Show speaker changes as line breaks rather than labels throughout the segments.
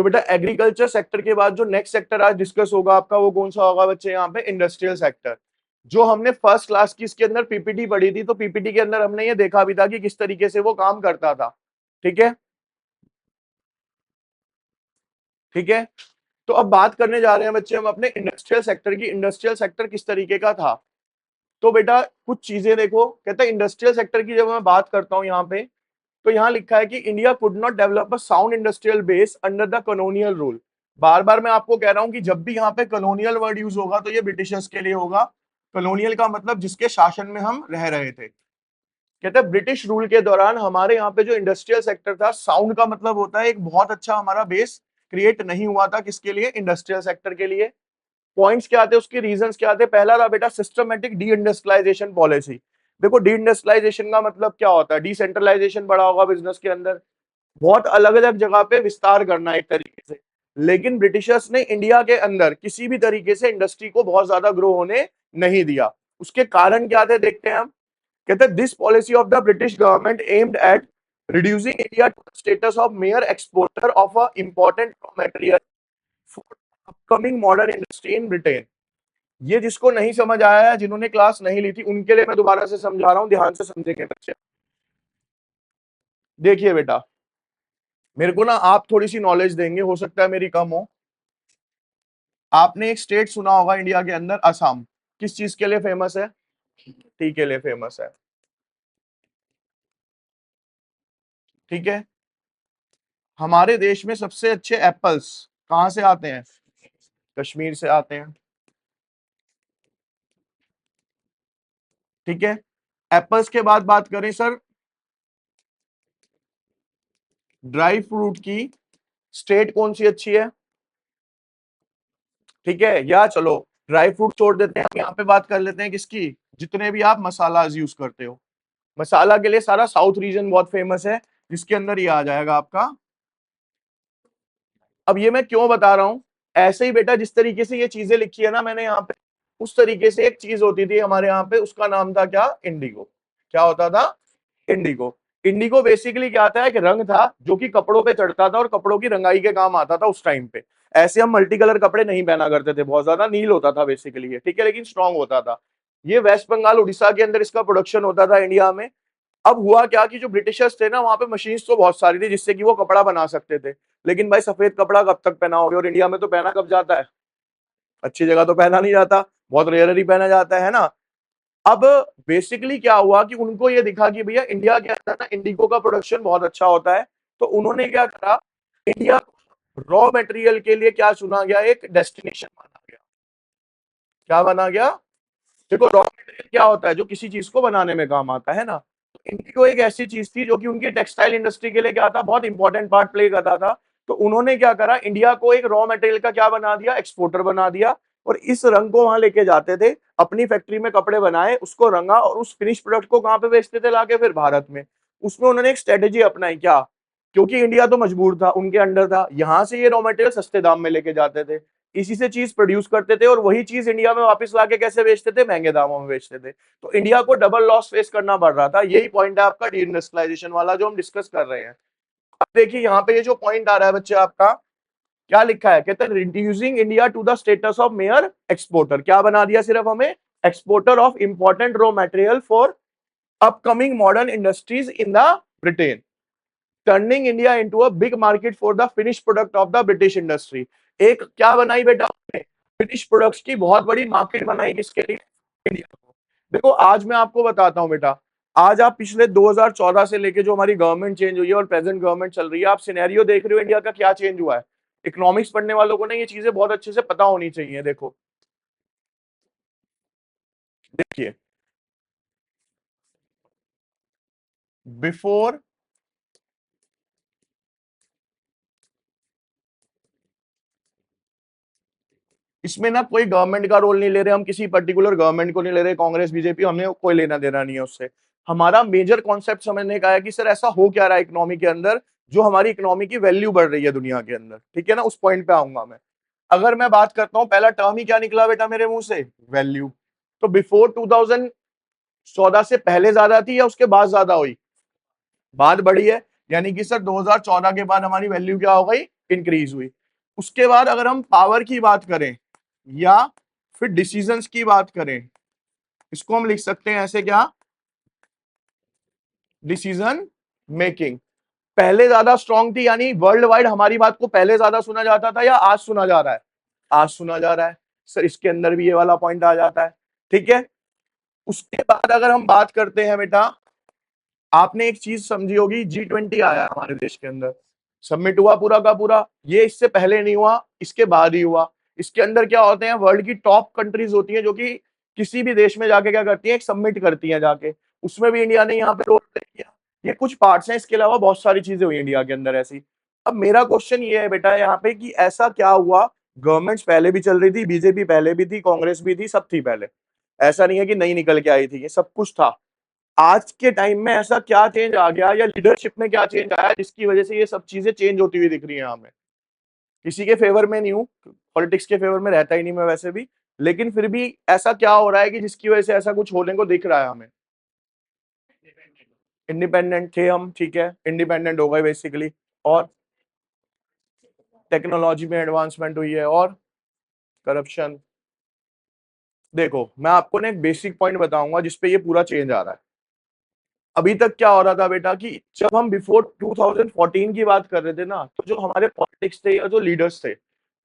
तो बेटा agriculture sector के बाद जो नेक्स्ट सेक्टर आज डिस्कस होगा आपका वो कौन सा होगा बच्चे, यहाँ पे इंडस्ट्रियल सेक्टर। जो हमने फर्स्ट क्लास की इसके अंदर पीपीटी पढ़ी थी, तो पीपीटी के अंदर हमने ये देखा भी था कि किस तरीके से वो काम करता था। ठीक है, ठीक है। तो अब बात करने जा रहे हैं बच्चे हम अपने इंडस्ट्रियल सेक्टर की। इंडस्ट्रियल सेक्टर किस तरीके का था, तो बेटा कुछ चीजें देखो। कहता है इंडस्ट्रियल सेक्टर की जब मैं बात करता हूं यहाँ पे, तो यहाँ लिखा है कि India could not develop a sound industrial base under the colonial rule. बार बार मैं आपको कह रहा हूं कि जब भी यहाँ पे कॉलोनियल वर्ड यूज होगा तो ये ब्रिटिशर्स के लिए होगा। कॉलोनियल का मतलब जिसके शासन में हम रह रहे थे। कहते हैं ब्रिटिश रूल के दौरान हमारे यहाँ पे जो इंडस्ट्रियल सेक्टर था, साउंड का मतलब होता है एक बहुत अच्छा हमारा बेस क्रिएट नहीं हुआ था। किसके लिए, इंडस्ट्रियल सेक्टर के लिए। पॉइंट्स क्या आते हैं, उसके रीजंस क्या आते हैं। पहला था बेटा सिस्टमेटिक डी इंडस्ट्रियलाइजेशन पॉलिसी। देखो डी इंडस्ट्रियलाइजेशन का मतलब क्या होता है, डिसेंट्रलाइजेशन बढ़ा होगा बिजनेस के अंदर, बहुत अलग अलग जगह पे विस्तार करना एक तरीके से। लेकिन ब्रिटिशर्स ने इंडिया के अंदर किसी भी तरीके से इंडस्ट्री को बहुत ज्यादा ग्रो होने नहीं दिया। उसके कारण क्या थे देखते हैं हम। कहते हैं this policy of the British government aimed at reducing India to status of mere exporter of a important raw material for upcoming modern industry in Britain. ये जिसको नहीं समझ आया है, जिन्होंने क्लास नहीं ली थी, उनके लिए मैं दोबारा से समझा रहा हूं, ध्यान से समझेंगे बच्चे। देखिए बेटा, मेरे को ना आप थोड़ी सी नॉलेज देंगे, हो सकता है मेरी कम हो। आपने एक स्टेट सुना होगा इंडिया के अंदर, असम। किस चीज के लिए फेमस है, टी के लिए फेमस है। ठीक है, हमारे देश में सबसे अच्छे एप्पल्स कहां से आते हैं, कश्मीर से आते हैं। ठीक है, एप्पल्स के बाद बात करें सर, ड्राई फ्रूट की स्टेट कौन सी अच्छी है। ठीक है, या चलो ड्राई फ्रूट छोड़ देते हैं, हम यहाँ पे बात कर लेते हैं किसकी, जितने भी आप मसाला यूज करते हो। मसाला के लिए सारा साउथ रीजन बहुत फेमस है, जिसके अंदर ये आ जाएगा आपका। अब ये मैं क्यों बता रहा हूं, ऐसे ही बेटा जिस तरीके से ये चीजें लिखी है ना मैंने यहाँ पे, उस तरीके से एक चीज होती थी हमारे यहाँ पे, उसका नाम था क्या, इंडिगो। क्या होता था, इंडिगो। इंडिगो बेसिकली क्या था, एक रंग था जो कि कपड़ों पे चढ़ता था और कपड़ों की रंगाई के काम आता था उस टाइम पे। ऐसे हम मल्टी कलर कपड़े नहीं पहना करते थे, बहुत ज्यादा नील होता था बेसिकली ये, ठीक है, लेकिन स्ट्रांग होता था। ये वेस्ट बंगाल उड़ीसा के अंदर इसका प्रोडक्शन होता था इंडिया में। अब हुआ क्या कि जो ब्रिटिशर्स थे ना, वहां पे मशीन्स तो बहुत सारी थी जिससे कि वो कपड़ा बना सकते थे। लेकिन भाई सफेद कपड़ा कब तक पहनाओगे, और इंडिया में तो पहना कब जाता है, अच्छी जगह तो पहना नहीं जाता, बहुत रेयर ही पहना जाता है ना। अब बेसिकली क्या हुआ कि उनको ये दिखा कि भैया इंडिया के अंदर ना इंडिगो का प्रोडक्शन बहुत अच्छा होता है। तो उन्होंने क्या करा, इंडिया रॉ मटेरियल के लिए क्या चुना गया, एक डेस्टिनेशन माना गया। क्या बना गया, देखो रॉ मटेरियल क्या होता है, जो किसी चीज को बनाने में काम आता है ना। तो इंडिगो एक ऐसी चीज थी जो कि उनकी टेक्सटाइल इंडस्ट्री के लिए क्या था, बहुत इंपॉर्टेंट पार्ट प्ले करता था। तो उन्होंने क्या करा, इंडिया को एक रॉ मटेरियल का क्या बना दिया, एक्सपोर्टर बना दिया। और इस रंग को वहां लेके जाते थे, अपनी फैक्ट्री में कपड़े बनाए, उसको रंगा और उस फिनिश प्रोडक्ट को कहां पे बेचते थे, लाके फिर भारत में। उसमें उन्होंने एक स्ट्रेटेजी अपनाई, क्या, क्योंकि इंडिया तो मजबूर था, उनके अंडर था, यहां से ये रॉ मटेरियल सस्ते दाम में लेके जाते थे, इसी से चीज प्रोड्यूस करते थे, और वही चीज इंडिया में वापस लाके कैसे बेचते थे, महंगे दामों में बेचते थे। तो इंडिया को डबल लॉस फेस करना पड़ रहा था। यही पॉइंट है आपका डी इंडस्ट्रियलाइजेशन वाला जो हम डिस्कस कर रहे हैं। अब देखिए यहाँ पे ये जो पॉइंट आ रहा है बच्चे आपका, क्या लिखा है, कहते हैं reducing India to the status of mere exporter. क्या बना दिया सिर्फ हमें, exporter of important raw material for upcoming modern industries in the Britain, turning India into a big market for the finish product of the British industry. एक क्या बनाई बेटा, finish products की बहुत बड़ी मार्केट बनाई, किसके लिए, इंडिया को। देखो आज मैं आपको बताता हूं बेटा, आज आप पिछले 2014 से लेके जो हमारी गवर्नमेंट चेंज हुई है और प्रेजेंट गवर्नमेंट चल रही है, आप सिनेरियो देख रहे हो इंडिया का क्या चेंज हुआ है। इकोनॉमिक्स पढ़ने वालों को ना ये चीजें बहुत अच्छे से पता होनी चाहिए। देखो देखिए, बिफोर इसमें ना कोई गवर्नमेंट का रोल नहीं ले रहे हम, किसी पर्टिकुलर गवर्नमेंट को नहीं ले रहे, कांग्रेस बीजेपी, हमने कोई लेना देना नहीं है उससे। हमारा मेजर कॉन्सेप्ट समझने का है कि सर ऐसा हो क्या रहा है इकोनॉमी के अंदर, जो हमारी इकोनॉमी की वैल्यू बढ़ रही है दुनिया के अंदर, ठीक है ना, उस पॉइंट पे आऊंगा मैं। अगर मैं बात करता हूं, पहला टर्म ही क्या निकला बेटा मेरे मुंह से, वैल्यू। तो बिफोर 2014 से पहले ज्यादा थी या उसके बाद ज्यादा हुई, बाद बढ़ी है। यानी कि सर 2014 के बाद हमारी वैल्यू क्या हो गई, इंक्रीज हुई। उसके बाद अगर हम पावर की बात करें या फिर डिसीजंस की बात करें, इसको हम लिख सकते हैं ऐसे, क्या, डिसीजन मेकिंग पहले ज्यादा स्ट्रांग थी, यानी वर्ल्ड वाइड हमारी बात को पहले ज्यादा सुना जाता था या आज सुना जा रहा है, आज सुना जा रहा है। सर इसके अंदर भी ये वाला पॉइंट आ जाता है, ठीक है। उसके बाद अगर हम बात करते हैं बेटा, आपने एक चीज समझी होगी, G20 आया हमारे देश के अंदर, सबमिट हुआ पूरा का पूरा, ये इससे पहले नहीं हुआ, इसके बाद ही हुआ। इसके अंदर क्या होते हैं, वर्ल्ड की टॉप कंट्रीज होती है जो कि किसी भी देश में जाके क्या करती है, एक सबमिट करती है जाके, उसमें भी इंडिया ने यहाँ पे रोल प्ले किया। ये कुछ पार्ट्स हैं, इसके अलावा बहुत सारी चीजें हुई इंडिया के अंदर ऐसी। अब मेरा क्वेश्चन ये है बेटा यहाँ पे कि ऐसा क्या हुआ, गवर्नमेंट्स पहले भी चल रही थी, बीजेपी पहले भी थी, कांग्रेस भी थी, सब थी पहले, ऐसा नहीं है कि नई निकल के आई थी, ये सब कुछ था। आज के टाइम में ऐसा क्या चेंज आ गया या लीडरशिप में क्या चेंज आया जिसकी वजह से ये सब चीजें चेंज होती हुई दिख रही है हमें। किसी के फेवर में नहीं हूं, पॉलिटिक्स के फेवर में रहता ही नहीं मैं वैसे भी, लेकिन फिर भी ऐसा क्या हो रहा है कि जिसकी वजह से ऐसा कुछ होने को दिख रहा है हमें। इंडिपेंडेंट थे हम, ठीक है, इंडिपेंडेंट हो गए बेसिकली, और टेक्नोलॉजी में एडवांसमेंट हुई है, और करप्शन। देखो मैं आपको ना एक बेसिक पॉइंट बताऊंगा जिसपे ये पूरा चेंज आ रहा है। अभी तक क्या हो रहा था बेटा कि जब हम बिफोर 2014 की बात कर रहे थे ना, तो जो हमारे पॉलिटिक्स थे या जो लीडर्स थे,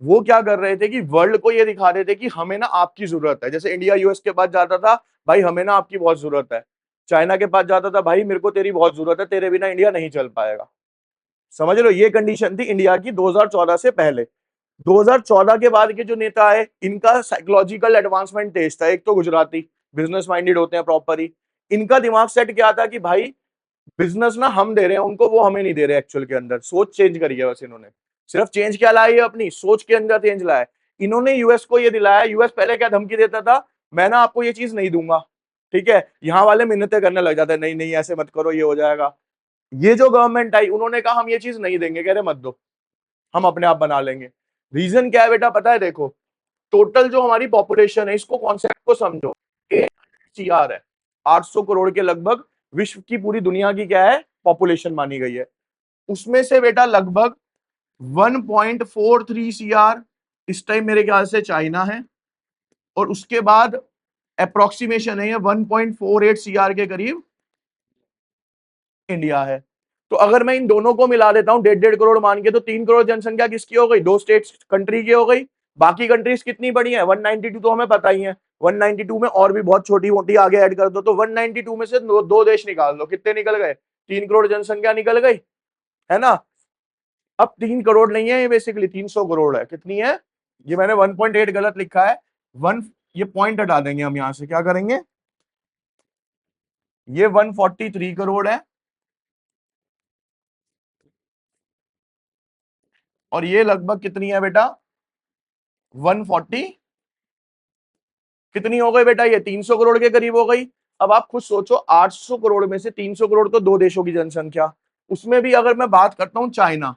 वो क्या कर रहे थे कि वर्ल्ड को ये दिखा रहे थे कि हमें ना आपकी जरूरत है। जैसे इंडिया यूएस के पास जाता था, भाई हमें ना आपकी बहुत जरूरत है। चाइना के पास जाता था, भाई मेरे को तेरी बहुत जरूरत है, तेरे बिना इंडिया नहीं चल पाएगा। समझ लो, ये कंडीशन थी इंडिया की 2014 से पहले। 2014 के बाद के जो नेता है, इनका साइकोलॉजिकल एडवांसमेंट तेज था। एक तो गुजराती, बिजनेस माइंडेड होते हैं प्रॉपर ही। इनका दिमाग सेट क्या था कि भाई बिजनेस ना हम दे रहे हैं उनको, वो हमें नहीं दे रहे। एक्चुअल के अंदर सोच चेंज करी है बस इन्होंने। सिर्फ चेंज क्या लाई है, अपनी सोच के अंदर चेंज लाया है। इन्होंने यूएस को ये दिलाया, यूएस पहले क्या धमकी देता था, मैं ना आपको ये चीज नहीं दूंगा, ठीक है, यहाँ वाले मिन्नतें करने लग जाते हैं, नहीं नहीं ऐसे मत करो, ये हो जाएगा। ये जो गवर्नमेंट आई, उन्होंने कहा हम ये चीज नहीं देंगे, कह रहे मत दो, हम अपने आप बना लेंगे। रीजन क्या है बेटा पता है, देखो टोटल जो हमारी पॉपुलेशन है, इसको कॉन्सेप्ट को समझो, 800 है, 800 करोड़ के लगभग विश्व की पूरी दुनिया की क्या है, पॉपुलेशन मानी गई है। उसमें से बेटा लगभग 1.43 सीआर इस टाइम मेरे ख्याल से चाइना है, और उसके बाद अप्रोक्सीमेशन है 1.48 सीआर के करीब इंडिया है। तो अगर मैं इन दोनों को मिला देता हूं 1.5 करोड़ मान के, तो 3 करोड़ जनसंख्या किसकी हो गई, दो स्टेट्स कंट्री की हो गई। बाकी कंट्रीज कितनी बड़ी है, 192 तो हमें पता ही है। 192 में और भी बहुत छोटी मोटी आगे ऐड कर दो, तो 192 में से दो देश निकाल दो, कितने निकल गए, 3 करोड़ जनसंख्या निकल गई, है ना। अब 3 करोड़ नहीं है, ये बेसिकली 300 करोड़ है। कितनी है, ये मैंने 1.8 गलत लिखा है, वन, ये पॉइंट हटा देंगे हम यहां से, क्या करेंगे, ये 143 करोड़ है, और ये लगभग कितनी है बेटा, 140, कितनी हो गई बेटा, ये 300 करोड़ के करीब हो गई। अब आप खुद सोचो, 800 करोड़ में से 300 करोड़ तो दो देशों की जनसंख्या, उसमें भी अगर मैं बात करता हूं चाइना,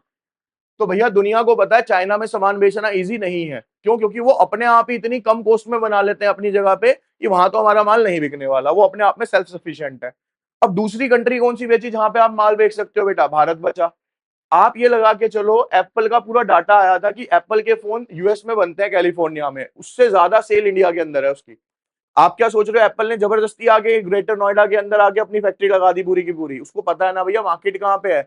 तो भैया दुनिया को पता है चाइना में सामान बेचना इजी नहीं है। क्यों, क्योंकि वो अपने आप ही इतनी कम कॉस्ट में बना लेते हैं अपनी जगह पे कि वहां तो हमारा माल नहीं बिकने वाला, वो अपने आप में सेल्फ सफिशिएंट है। अब दूसरी कंट्री कौन सी बेची जहां पे आप माल बेच सकते हो बेटा, भारत बचा। आप ये लगा के चलो, एप्पल का पूरा डाटा आया था कि एप्पल के फोन यूएस में बनते हैं कैलिफोर्निया में, उससे ज्यादा सेल इंडिया के अंदर है उसकी। आप क्या सोच रहे हो, एप्पल ने जबरदस्ती आके ग्रेटर नोएडा के अंदर आके अपनी फैक्ट्री लगा दी पूरी की पूरी, उसको पता है ना भैया मार्केट कहाँ पे है।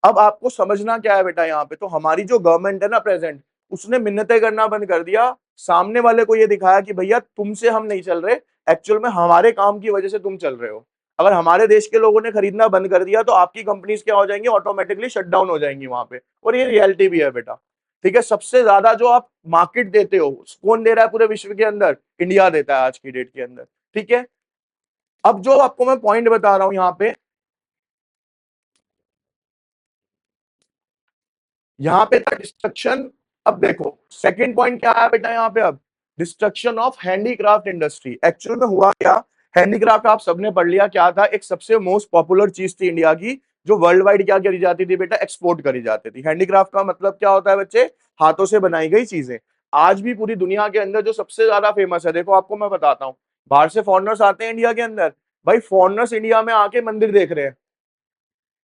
अब आपको समझना क्या है बेटा, यहाँ पे तो हमारी जो गवर्नमेंट है ना प्रेजेंट, उसने मिन्नतें करना बंद कर दिया, सामने वाले को ये दिखाया कि भैया तुमसे हम नहीं चल रहे, एक्चुअल में हमारे काम की वजह से तुम चल रहे हो। अगर हमारे देश के लोगों ने खरीदना बंद कर दिया तो आपकी कंपनीज क्या हो जाएंगी, ऑटोमेटिकली शट डाउन हो जाएंगी वहां पे, और ये रियलिटी भी है बेटा। ठीक है, सबसे ज्यादा जो आप मार्केट देते हो, कौन दे रहा है पूरे विश्व के अंदर, इंडिया देता है आज की डेट के अंदर, ठीक है। अब जो आपको मैं पॉइंट बता रहा हूं यहाँ पे था डिस्ट्रक्शन। अब देखो सेकंड पॉइंट क्या है बेटा यहाँ पे, अब destruction of handicraft industry. Actual में हुआ क्या, हैंडीक्राफ्ट आप सबने पढ़ लिया क्या था, एक सबसे मोस्ट पॉपुलर चीज थी इंडिया की, जो वर्ल्ड वाइड क्या करी जाती थी बेटा, एक्सपोर्ट करी जाती थी। हैंडीक्राफ्ट का मतलब क्या होता है बच्चे, हाथों से बनाई गई चीजें। आज भी पूरी दुनिया के अंदर जो सबसे ज्यादा फेमस है, देखो आपको मैं बताता हूँ, बाहर से फॉरेनर्स आते हैं इंडिया के अंदर, भाई फॉरेनर्स इंडिया में आके मंदिर देख रहे हैं,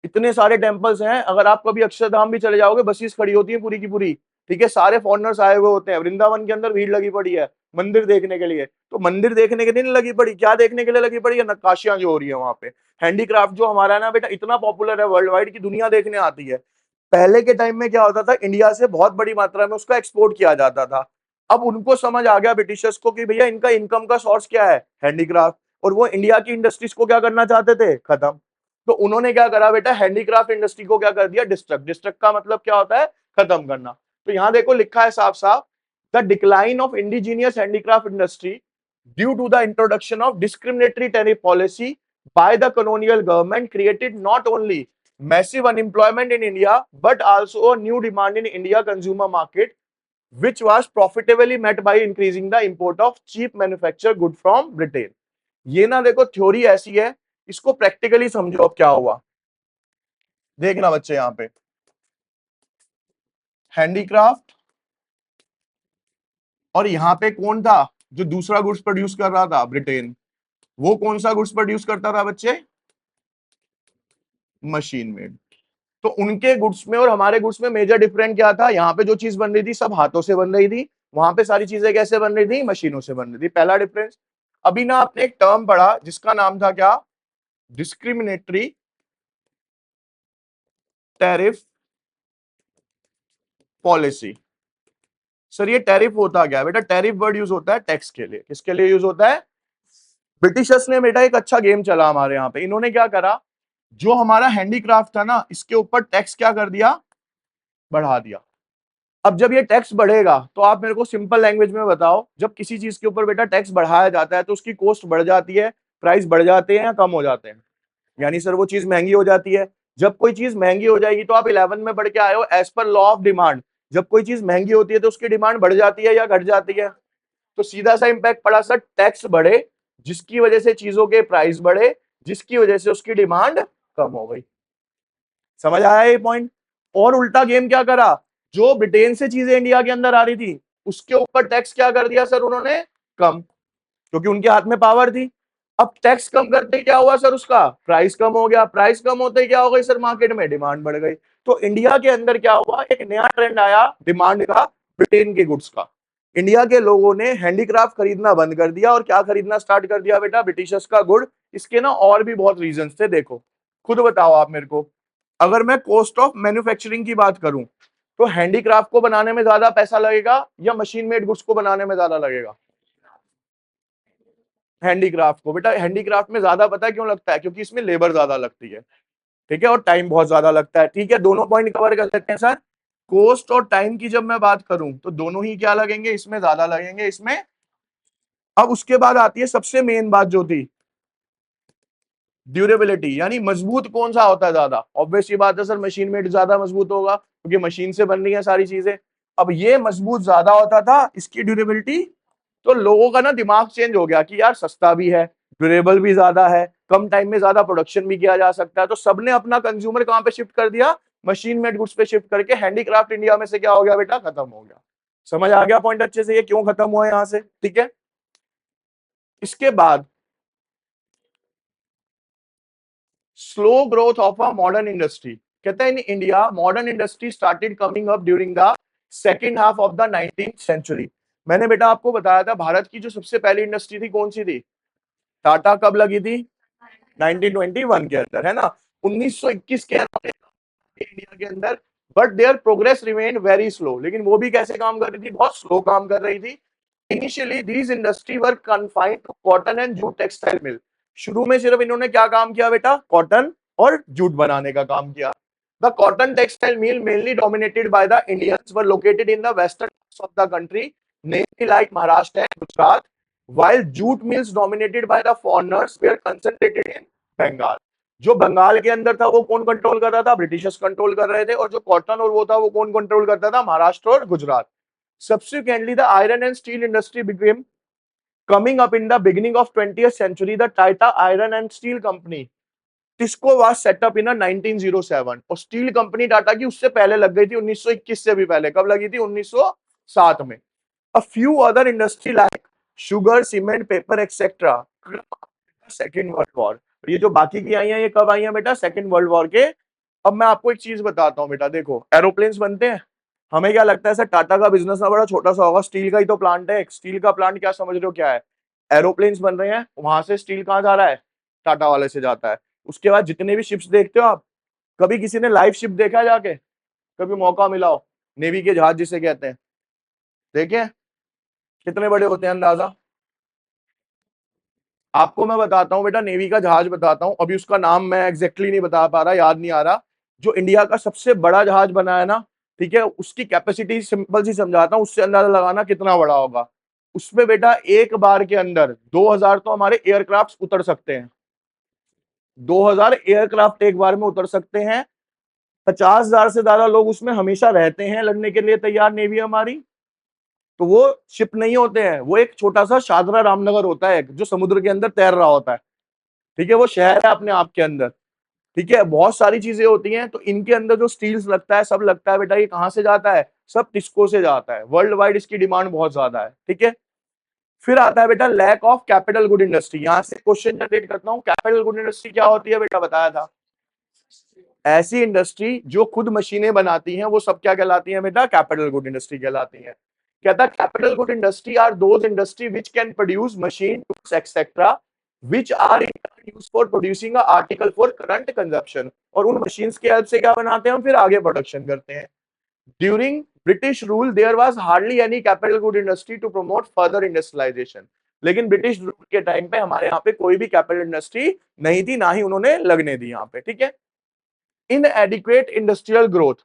इतने सारे टेम्पल्स हैं, अगर आप कभी अक्षरधाम भी चले जाओगे, बसेस खड़ी होती है पूरी की पूरी, ठीक है, सारे फॉरेनर्स आए हुए होते हैं, वृंदावन के अंदर भीड़ लगी पड़ी है मंदिर देखने के लिए। तो मंदिर देखने के लिए लगी पड़ी, क्या देखने के लिए लगी पड़ी है? नक्काशियां जो हो रही है वहां पे, हैंडीक्राफ्ट जो हमारा है ना बेटा इतना पॉपुलर है वर्ल्ड वाइड की दुनिया देखने आती है। पहले के टाइम में क्या होता था, इंडिया से बहुत बड़ी मात्रा में उसका एक्सपोर्ट किया जाता था। अब उनको समझ आ गया ब्रिटिशर्स को कि भैया इनका इनकम का सोर्स क्या है, हैंडीक्राफ्ट, और वो इंडिया की इंडस्ट्रीज को क्या करना चाहते थे, खत्म। तो उन्होंने क्या करा बेटा, हैंडीक्राफ्ट इंडस्ट्री को क्या कर दिया, डिस्ट्रक्ट। डिस्ट्रक्ट का मतलब क्या होता है, खत्म करना। तो यहां देखो लिखा है साफ साफ, the decline of indigenous handicraft industry due to the introduction of discriminatory tariff policy by the colonial government created not only massive unemployment in India but also a new demand in India consumer market which was profitably met by increasing the import of cheap manufactured good from Britain। ये ना देखो theory ऐसी है, इसको practically समझो अब क्या हुआ। देखना बच्चे यहां पे, हैंडीक्राफ्ट, और यहां पे कौन था जो दूसरा गुड्स प्रोड्यूस कर रहा था, ब्रिटेन। वो कौन सा गुड्स प्रोड्यूस करता था बच्चे, मशीन मेड। तो उनके गुड्स में और हमारे गुड्स में मेजर डिफरेंस क्या था, यहाँ पे जो चीज बन रही थी सब हाथों से बन रही थी, वहां पे सारी चीजें कैसे बन रही थी, मशीनों से बन रही थी, पहला डिफरेंस। अभी ना आपने एक टर्म पढ़ा जिसका नाम था क्या, डिस्क्रिमिनेटरी टैरिफ पॉलिसी। सर ये टैरिफ होता क्या है बेटा, टैरिफ वर्ड यूज होता है टैक्स के लिए, किसके लिए यूज होता है, ब्रिटिशर्स ने बेटा एक अच्छा गेम चला हमारे यहाँ पे, इन्होंने क्या करा, जो हमारा हैंडीक्राफ्ट था ना इसके ऊपर टैक्स क्या कर दिया, बढ़ा दिया। अब जब ये टैक्स बढ़ेगा तो आप मेरे को सिंपल लैंग्वेज में बताओ, जब किसी चीज के ऊपर बेटा टैक्स बढ़ाया जाता है तो उसकी कॉस्ट बढ़ जाती है, प्राइस बढ़ जाते हैं या कम हो जाते हैं, यानी सर वो चीज महंगी हो जाती है। जब कोई चीज महंगी हो जाएगी तो आप 11 में पढ़ के आए हो as per law of demand, जब कोई चीज महंगी होती है तो उसकी डिमांड बढ़ जाती है या घट जाती है। तो सीधा सा इंपैक्ट पड़ा सर, टैक्स बढ़े जिसकी वजह से चीजों के प्राइस बढ़े, जिसकी वजह से उसकी डिमांड कम हो गई। समझ आया ये पॉइंट। और उल्टा गेम क्या करा, जो ब्रिटेन से चीजें इंडिया के अंदर आ रही थी उसके ऊपर टैक्स क्या कर दिया सर उन्होंने, कम, क्योंकि उनके हाथ में पावर थी। अब टैक्स कम करते ही क्या हुआ सर, उसका प्राइस कम हो गया, प्राइस कम होते ही क्या हो गई सर, मार्केट में डिमांड बढ़ गई। तो इंडिया के अंदर क्या हुआ, एक नया ट्रेंड आया डिमांड का, ब्रिटेन के गुड्स का। इंडिया के लोगों ने हैंडीक्राफ्ट खरीदना बंद कर दिया और क्या खरीदना स्टार्ट कर दिया बेटा, ब्रिटिशर्स का गुड। इसके ना और भी बहुत रीजंस थे, देखो खुद बताओ आप मेरे को। अगर मैं कॉस्ट ऑफ मैन्युफैक्चरिंग की बात करूं तो हैंडीक्राफ्ट को बनाने में ज्यादा पैसा लगेगा या मशीन मेड गुड्स को बनाने में ज्यादा लगेगा, हैंडीक्राफ्ट को। बेटा हैंडीक्राफ्ट में ज्यादा पता है क्यों लगता है, क्योंकि इसमें लेबर ज्यादा लगती है, ठीक है, और टाइम बहुत ज्यादा लगता है, ठीक है, दोनों पॉइंट कवर कर सकते हैं सर। कॉस्ट और टाइम की जब मैं बात करूं तो दोनों ही क्या लगेंगे, इसमें ज्यादा लगेंगे इसमें। अब उसके बाद आती है सबसे मेन बात जो थी, ड्यूरेबिलिटी, यानी मजबूत कौन सा होता है ज्यादा, ऑब्वियस ये बात है सर मशीन मेड ज्यादा मजबूत होगा क्योंकि मशीन से बन रही है सारी चीजें। अब ये मजबूत ज्यादा होता था, इसकी ड्यूरेबिलिटी, तो लोगों का ना दिमाग चेंज हो गया कि यार सस्ता भी है, ड्यूरेबल भी ज्यादा है, कम टाइम में ज्यादा प्रोडक्शन भी किया जा सकता है, तो सबने अपना कंज्यूमर कहां पे शिफ्ट कर दिया, मशीन मेड गुड्स पे शिफ्ट करके हैंडीक्राफ्ट इंडिया में से क्या हो गया बेटा, खत्म हो गया। समझ आ गया पॉइंट अच्छे से, ये क्यों खत्म हुआ यहां से, ठीक है। इसके बाद slow growth of a modern industry, कहते हैं in India modern industry started coming up during the second half of the 19th century. मैंने बेटा आपको बताया था भारत की जो सबसे पहली इंडस्ट्री थी कौन सी थी, टाटा कब लगी थी, 1921 के अंदर, है ना, 1921 के अंदर इंडिया के अंदर। But there progress remain very slow, लेकिन वो भी कैसे काम कर रही थी, बहुत स्लो काम कर रही थी। Initially these industry were confined to cotton and jute textile mill, शुरू में सिर्फ इन्होंने क्या काम किया बेटा, कॉटन और जूट बनाने का काम किया। The cotton textile mill mainly dominated by the Indians were located in the western of the country, namely like Maharashtra and Gujarat, while jute mills dominated by the foreigners were concentrated in Bengal. जो बंगाल के अंदर था वो कौन कंट्रोल कर रहा था, Britishers control कर रहे थे, और जो कॉटन और वो था वो कौन कंट्रोल करता था, महाराष्ट्र और Gujarat. Subsequently, the iron and steel industry became coming up in the beginning of 20th century. The Tata Iron and Steel Company, TISCO was set up in a 1907, और स्टील कंपनी टाटा की उससे पहले लग गई थी, 1921 से भी पहले, कब लगी थी, 1907 में। A few other industry like sugar, cement, paper, etc. Second world war, ये जो बाकी की आई हैं ये कब आई हैं बेटा, सेकेंड वर्ल्ड वॉर के अब मैं आपको एक चीज बताता हूँ बेटा, देखो एरोप्लेन्स बनते हैं, हमें क्या लगता है सर टाटा का बिजनेस ना बड़ा छोटा सा होगा, स्टील का ही तो प्लांट है, स्टील का प्लांट क्या समझ रहे हो क्या है? एरोप्लेन्स बन रहे हैं, वहां से स्टील कहाँ जा रहा है? टाटा वाले से जाता है। उसके बाद जितने भी शिप्स देखते हो आप, कभी किसी ने लाइव शिप देखा है जाके? कभी मौका मिला हो? नेवी के जहाज जिसे कहते हैं, देखे? कितने बड़े होते हैं अंदाजा? आपको मैं बताता हूँ बेटा, नेवी का जहाज बताता हूँ, अभी उसका नाम मैं एग्जैक्टली नहीं बता पा रहा, याद नहीं आ रहा। जो इंडिया का सबसे बड़ा जहाज बना है ना, ठीक है, उसकी कैपेसिटी सिंपल सी समझाता हूँ, उससे अंदाजा लगाना कितना बड़ा होगा। उसमें बेटा एक बार के अंदर 2000 तो हमारे एयरक्राफ्ट उतर सकते हैं, 2000 एयरक्राफ्ट एक बार में उतर सकते हैं। 50,000 से ज्यादा लोग उसमें हमेशा रहते हैं, लड़ने के लिए तैयार नेवी हमारी। तो वो शिप नहीं होते हैं, वो एक छोटा सा शादरा रामनगर होता है जो समुद्र के अंदर तैर रहा होता है, ठीक है, वो शहर है अपने आप के अंदर, ठीक है। बहुत सारी चीजें होती हैं, तो इनके अंदर जो स्टील्स लगता है, सब लगता है बेटा, ये कहां से जाता है? सब टिस्को से जाता है, वर्ल्ड वाइड इसकी डिमांड बहुत ज्यादा है, ठीक है। फिर आता है बेटा lack of capital good industry, यहां से क्वेश्चन जनरेट करता हूं, कैपिटल गुड इंडस्ट्री क्या होती है बेटा, बताया था। ऐसी इंडस्ट्री जो खुद मशीनें बनाती हैं, वो सब क्या कहलाती है बेटा? कैपिटल गुड इंडस्ट्री कहलाती है। कहता है capital good industry are those industry which can produce machine tools etcetera which are use for producing a article for current consumption, और उन मशीन्स की हेल्प से क्या बनाते हैं हम, फिर आगे प्रोडक्शन करते हैं। During British rule there was hardly any capital good industry to promote further industrialisation, लेकिन ब्रिटिश रूल के टाइम पे हमारे यहाँ पे कोई भी कैपिटल इंडस्ट्री नहीं थी, ना ही उन्होंने लगने दी यहाँ पे, ठीक है। inadequate industrial growth,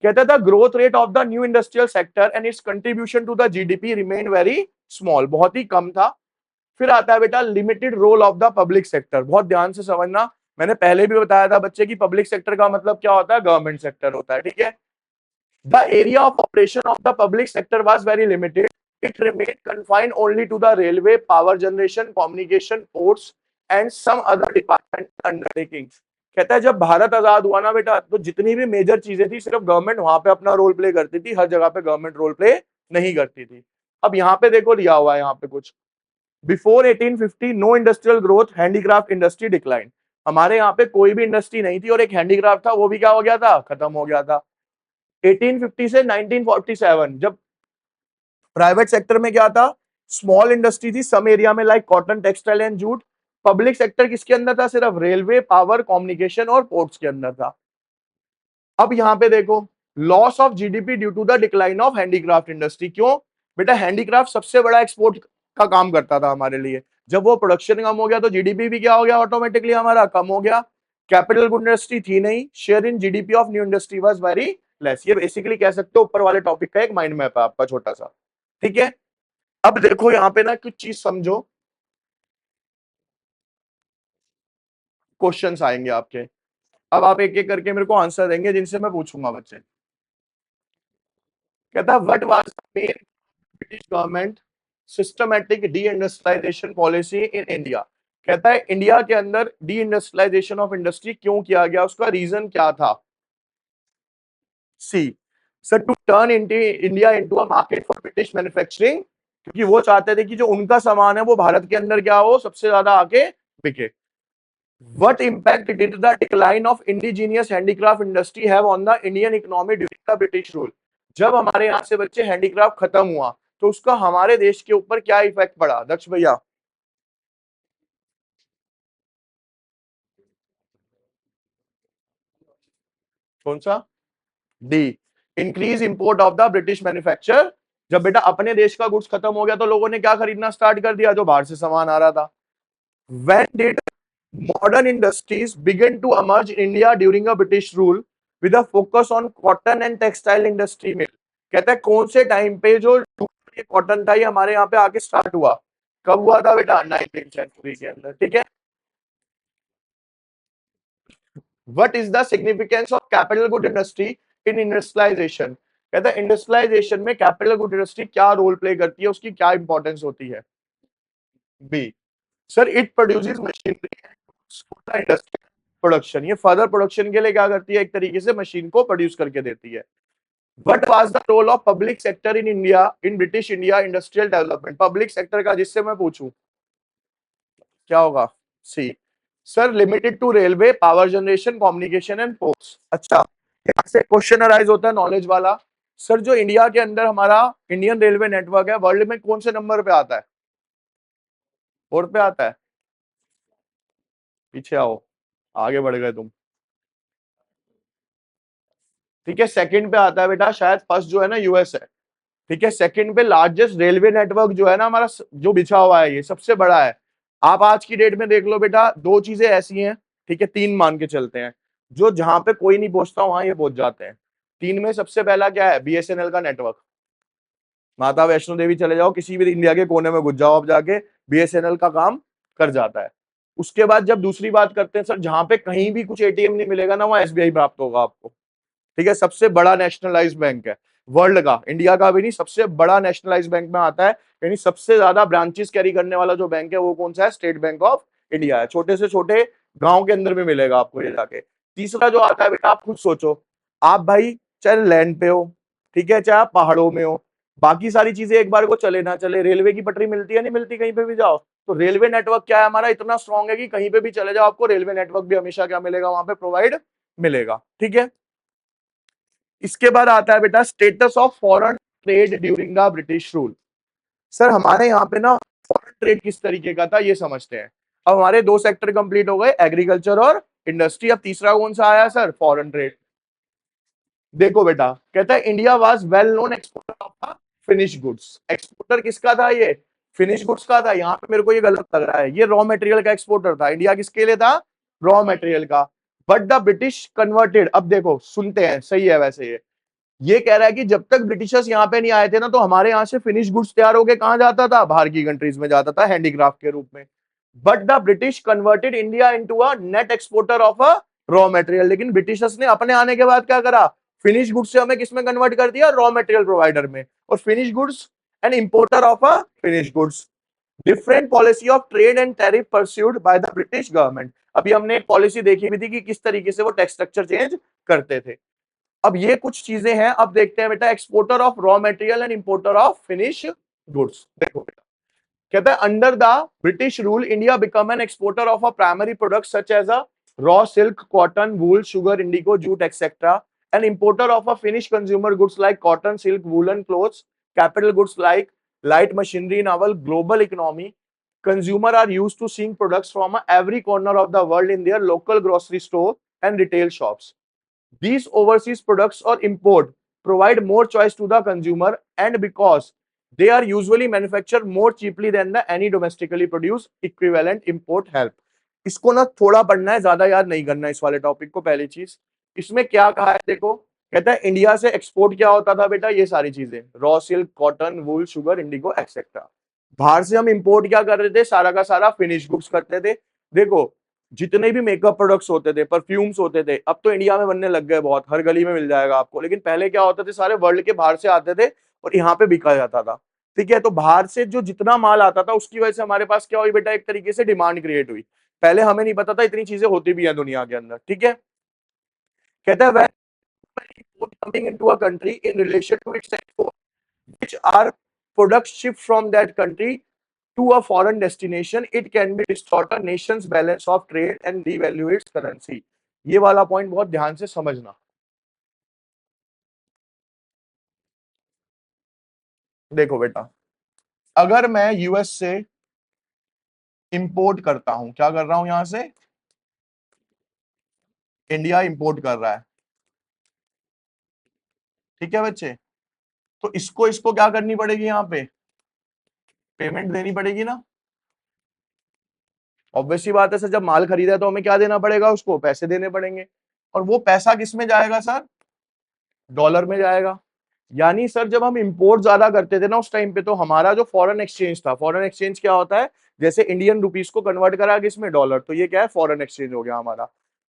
कहता था growth rate of the new industrial sector and its contribution to the GDP remain very small, बहुत ही कम था। फिर आता है बेटा limited role of the public sector, बहुत ध्यान से समझना, मैंने पहले भी बताया था बच्चे की पब्लिक सेक्टर का मतलब क्या होता है? गवर्नमेंट सेक्टर होता है, ठीक है। The area of operation of the public sector was very limited, it remain confined only to the railway, power generation, communication, ports and some other department undertakings. कहता है जब भारत आजाद हुआ ना बेटा, तो जितनी भी मेजर चीजें थी सिर्फ गवर्नमेंट वहां पे अपना रोल प्ले करती थी, हर जगह पे गवर्नमेंट रोल प्ले नहीं करती थी। अब यहाँ पे देखो लिया हुआ है यहाँ पे कुछ, before 1850 no industrial growth, handicraft industry decline, हमारे यहाँ पे कोई भी इंडस्ट्री नहीं थी, और एक हैंडीक्राफ्ट था वो भी क्या हो गया था? खत्म हो गया था। 1850 से 1947 जब प्राइवेट सेक्टर में क्या था? स्मॉल इंडस्ट्री थी सम एरिया में, like cotton, textile and jute. Public sector किसके अंदर था? सिर्फ रेलवे, पावर, कम्युनिकेशन और पोर्ट्स के अंदर था। अब यहाँ पे देखो loss of GDP due to the decline of handicraft industry, क्यों बेटा? हैंडीक्राफ्ट सबसे बड़ा एक्सपोर्ट का काम करता था हमारे लिए, जब वो प्रोडक्शन कम हो गया तो जीडीपी भी क्या हो गया? ऑटोमेटिकली हमारा कम हो गया। कैपिटल गुड इंडस्ट्री थी नहीं, share in GDP of new industry was very less. ये बेसिकली कह सकते हो ऊपर वाले टॉपिक का एक माइंड मैप है आपका छोटा सा, ठीक है। अब देखो यहाँ पे ना कुछ चीज समझो, क्वेश्चंस आएंगे आपके, अब आप एक एक करके मेरे को आंसर देंगे जिनसे मैं पूछूंगा बच्चे। कहता है what was the main British government systematic deindustrialisation policy in India, कहता है इंडिया के अंदर डी इंडस्ट्रियलाइजेशन ऑफ इंडस्ट्री क्यों किया गया, उसका रीजन क्या था? C sir to turn India into a market for British manufacturing, क्योंकि वो चाहते थे कि जो उनका सामान है वो भारत के अंदर क्या हो, सबसे ज्यादा आके बिके। What impact did the decline of indigenous handicraft industry have on the Indian economy during the British rule? जब हमारे यहाँ से बच्चे हैंडीक्राफ्ट खत्म हुआ तो उसका हमारे देश के ऊपर क्या इफेक्ट पड़ा दक्ष भैया? कौन सा? D, increase import of the British manufacture. जब बेटा अपने देश का गुड्स खत्म हो गया तो लोगों ने क्या खरीदना स्टार्ट कर दिया? जो बाहर से सामान आ रहा था। When did modern industries began to emerge in India during a British rule with a focus on cotton and textile industry में? कहता है कौन से टाइम पे जो कॉटन था ये हमारे यहाँ पे आके स्टार्ट हुआ? कब हुआ था बेटा? 19th सेंचुरी के अंदर, ठीक है। What is the significance of capital good industry in industrialization? कहता है इंडस्ट्रियलाइजेशन में कैपिटल गुड इंडस्ट्री क्या रोल प्ले करती है, उसकी क्या इंपॉर्टेंस होती है? B sir it produces machinery production, ये फर्दर प्रोडक्शन के लिए क्या करती है? एक तरीके से मशीन को प्रोड्यूस करके देती है। What was the role of public sector in India in British India industrial development? Public sector का जिससे मैं पूछूं क्या होगा? C sir limited to railway, power generation, communication and ports. अच्छा, यहाँ से क्वेश्चन अराइज होता है नॉलेज वाला। सर जो इंडिया के अंदर हमारा इंडियन रेलवे नेटवर्क है, वर्ल्ड में कौन से नंबर पे आता है? फोर्थ पे आता है। पीछे आओ, आगे बढ़ गए तुम। ठीक है, सेकंड पे आता है बेटा, शायद फर्स्ट जो है ना यूएस है। ठीक है, सेकंड पे लार्जेस्ट रेलवे नेटवर्क जो है ना हमारा, जो बिछा हुआ है ये सबसे बड़ा है। आप आज की डेट में देख लो बेटा, दो चीजें ऐसी हैं, ठीक है, तीन मान के चलते हैं, जो जहां पे कोई नहीं पहुंचता वहां ये पहुंच जाते हैं। तीन में सबसे पहला क्या है? बीएसएनएल का नेटवर्क। माता वैष्णो देवी चले जाओ, किसी भी इंडिया के कोने में घुस जाओ आप जाके, बीएसएनएल का काम कर जाता है। उसके बाद जब दूसरी बात करते हैं सर, जहां पे कहीं भी कुछ एटीएम नहीं मिलेगा ना, वहां एसबीआई प्राप्त होगा आपको। ठीक है, सबसे बड़ा नेशनलाइज्ड बैंक है वर्ल्ड का, इंडिया का भी नहीं, सबसे बड़ा नेशनलाइज्ड बैंक में आता है। यानी सबसे ज्यादा ब्रांचेस कैरी करने वाला जो बैंक है वो कौन सा है? स्टेट बैंक ऑफ इंडिया है। छोटे से छोटे गांव के अंदर में मिलेगा आपको ये जाके। तीसरा जो आता है बेटा, आप खुद सोचो, आप भाई चाहे लैंड पे हो, ठीक है, चाहे आप पहाड़ों में हो, बाकी सारी चीजें एक बार को चले ना चले, रेलवे की पटरी मिलती है नहीं मिलती कहीं पे भी जाओ? तो रेलवे नेटवर्क क्या है हमारा, इतना स्ट्रांग है कि कहीं पे भी चले जाओ आपको रेलवे नेटवर्क भी हमेशा क्या मिलेगा? वहां पे प्रोवाइड मिलेगा। ठीक है, इसके बाद आता है बेटा status of foreign trade during the British rule. Sir हमारे यहाँ पे ना फॉरेन ट्रेड किस तरीके का था ये समझते हैं। अब हमारे दो सेक्टर कंप्लीट हो गए, एग्रीकल्चर और इंडस्ट्री। अब तीसरा कौन सा आया सर? Foreign trade. देखो बेटा, कहता है India was well known exporter of finish goods. Exporter किसका था ये? फिनिश गुड्स का था। यहाँ पे मेरे को ये गलत लग रहा है, ये रॉ मटेरियल का एक्सपोर्टर था। इंडिया किसके लिए था? रॉ मटेरियल का। बट द ब्रिटिश कन्वर्टेड, अब देखो सुनते हैं, सही है वैसे ये कह रहा है कि जब तक ब्रिटिशर्स यहाँ पे नहीं आए थे ना, तो हमारे यहाँ से फिनिश गुड्स तैयार होके कहाँ जाता था? बाहर की कंट्रीज में जाता था हैंडीक्राफ्ट के रूप में। But the British converted India into a net exporter of a raw material. लेकिन ब्रिटिशर्स ने अपने आने के बाद क्या करा? फिनिश गुड्स से हमें किसमें कन्वर्ट कर दिया? रॉ मटेरियल प्रोवाइडर में। और finish goods and importer of a finish goods. Different policy of trade and tariff pursued by the British government. अभी हमने एक पॉलिसी देखी भी थी कि किस तरीके से वो टैक्स स्ट्रक्चर चेंज करते थे। अब ये कुछ चीजें हैं, अब देखते हैं बेटा exporter of raw material and importer of finish goods. देखो बेटा, कहता है under the British rule India become an exporter of a primary product such as a raw silk, cotton, wool, sugar, indigo, jute etcetera, and importer of a finish consumer goods like cotton, silk, woollen clothes, capital goods like light machinery in our global economy. Consumer are used to seeing products from every corner of the world in their local grocery store and retail shops. These overseas products or import provide more choice to the consumer, and because they are usually manufactured more cheaply than the any domestically produced equivalent import help. इसको ना थोड़ा पढ़ना है, ज्यादा याद नहीं करना इस वाले टॉपिक को। पहली चीज इसमें क्या कहा है देखो, कहता है इंडिया से एक्सपोर्ट क्या होता था बेटा? ये सारी चीजें, raw silk, cotton, wool, sugar, Indigo etcetera. बाहर से हम इंपोर्ट क्या कर रहे थे? सारा का सारा फिनिश गुड्स करते थे। देखो जितने भी मेकअप प्रोडक्ट्स होते थे, परफ्यूम्स होते थे, अब तो इंडिया में बनने लग गए बहुत, हर गली में मिल जाएगा आपको। लेकिन पहले क्या होते थे? सारे वर्ल्ड के बाहर से आते थे और यहाँ पे बिका जाता था। ठीक है, तो बाहर से जो जितना माल आता था उसकी वजह से हमारे पास क्या हुई बेटा? एक तरीके से डिमांड क्रिएट हुई। पहले हमें नहीं पता था इतनी चीजें होती भी है दुनिया के अंदर। ठीक है, कहता है coming into a country in relation to its export, which are products shipped from that country to a foreign destination, it can be distort a nation's balance of trade and devalue its currency. ये वाला point बहुत ध्यान से समझना। देखो बेटा, अगर मैं यूएस से इंपोर्ट करता हूं, क्या कर रहा हूं? यहां से इंडिया इंपोर्ट कर रहा है, ठीक है बच्चे, तो इसको इसको क्या करनी पड़ेगी? यहाँ पे पेमेंट देनी पड़ेगी ना। ऑब्वियसली बात है सर, जब माल खरीदा है तो हमें क्या देना पड़ेगा? उसको पैसे देने पड़ेंगे। और वो पैसा किस में जाएगा सर? डॉलर में जाएगा। यानी सर जब हम इंपोर्ट ज्यादा करते थे ना उस टाइम पे, तो हमारा जो फॉरेन एक्सचेंज था, फॉरेन एक्सचेंज क्या होता है? जैसे इंडियन रुपीस को कन्वर्ट करा किसमें? डॉलर, तो ये क्या है? फॉरेन एक्सचेंज हो गया हमारा।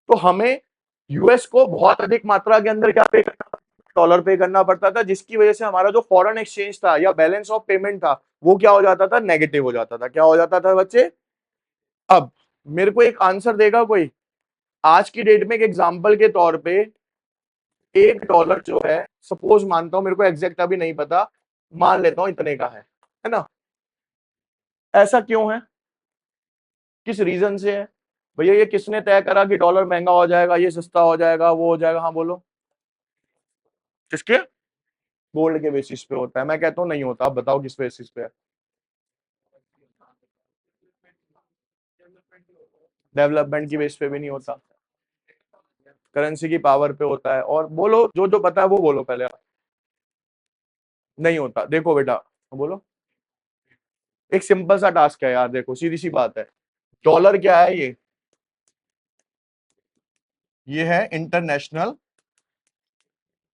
तो हमें यूएस को बहुत अधिक मात्रा के अंदर क्या पे करना पड़ता? डॉलर पे करना पड़ता था, जिसकी वजह से हमारा जो फॉरेन एक्सचेंज था या बैलेंस ऑफ पेमेंट था, वो क्या हो जाता था? नेगेटिव हो जाता था। क्या हो जाता था बच्चे? अब मेरे को एक आंसर देगा कोई? आज की डेट में एक एग्जांपल के तौर पे, एक डॉलर जो है, सपोज मानता हूं, मेरे को एग्जैक्ट अभी नहीं पता, मान लेता हूं इतने का है ना? ऐसा क्यों है? किस रीजन से है? भैया ये किसने तय करा कि डॉलर महंगा हो जाएगा, ये सस्ता हो जाएगा, वो हो जाएगा? हाँ बोलो। किसके? गोल्ड के बेसिस पे होता है। मैं कहता हूँ नहीं होता। आप बताओ किस बेसिस पे है? डेवलपमेंट की बेस पे भी नहीं होता, करेंसी की पावर पे होता है। और बोलो, जो जो पता है वो बोलो पहले आप। नहीं होता। देखो बेटा, बोलो। एक सिंपल सा टास्क है यार, देखो सीधी सी बात है। डॉलर क्या है? ये है इंटरनेशनल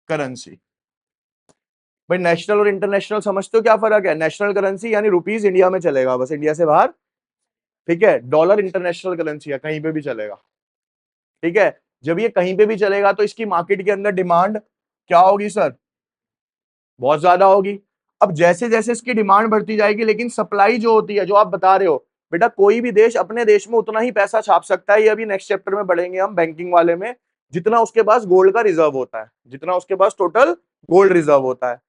करेंसी। भाई नेशनल और इंटरनेशनल समझते हो क्या फर्क है? नेशनल करेंसी यानी रुपीज इंडिया में चलेगा, बस इंडिया से बाहर। ठीक है, डॉलर इंटरनेशनल करेंसी है, कहीं पे भी चलेगा। ठीक है, जब ये कहीं पे भी चलेगा तो इसकी मार्केट के अंदर डिमांड क्या होगी सर? बहुत ज्यादा होगी। अब जैसे जैसे इसकी डिमांड बढ़ती जाएगी, लेकिन सप्लाई जो होती है, जो आप बता रहे हो बेटा, कोई भी देश अपने देश में उतना ही पैसा छाप सकता है, ये अभी नेक्स्ट चैप्टर में पढ़ेंगे हम बैंकिंग वाले में, जितना उसके पास गोल्ड का रिजर्व होता है, जितना उसके पास टोटल गोल्ड रिजर्व होता है।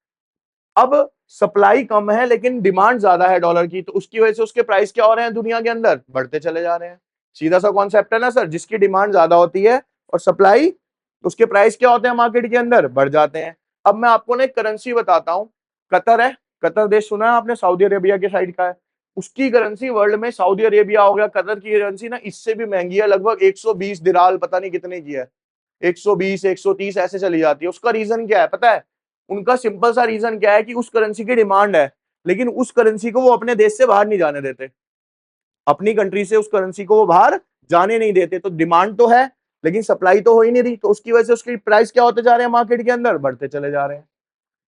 अब सप्लाई कम है लेकिन डिमांड ज्यादा है डॉलर की, तो उसकी वजह से उसके प्राइस क्या हो रहे हैं दुनिया के अंदर? बढ़ते चले जा रहे हैं। सीधा सा कॉन्सेप्ट है ना सर, जिसकी डिमांड ज्यादा होती है और सप्लाई, तो उसके प्राइस क्या होते हैं मार्केट के अंदर? बढ़ जाते हैं। अब मैं आपको ना एक करेंसी बताता हूं। कतर है, कतर देश सुना है आपने? सऊदी अरेबिया के साइड का है। उसकी करेंसी वर्ल्ड में, सऊदी अरेबिया हो गया, कतर की करेंसी ना इससे भी महंगी है, लगभग 120 दिराल पता नहीं कितने की है। 120 130 ऐसे चली जाती है। उसका रीजन क्या है पता है? उनका सिंपल सा रीजन क्या है कि उस करेंसी की डिमांड है, लेकिन उस करेंसी को वो अपने देश से बाहर नहीं जाने देते। अपनी कंट्री से उस करेंसी को वो बाहर जाने नहीं देते। तो डिमांड तो है लेकिन सप्लाई तो हो ही नहीं रही, तो उसकी वजह से उसकी प्राइस क्या होते जा रहे हैं मार्केट के अंदर? बढ़ते चले जा रहे हैं।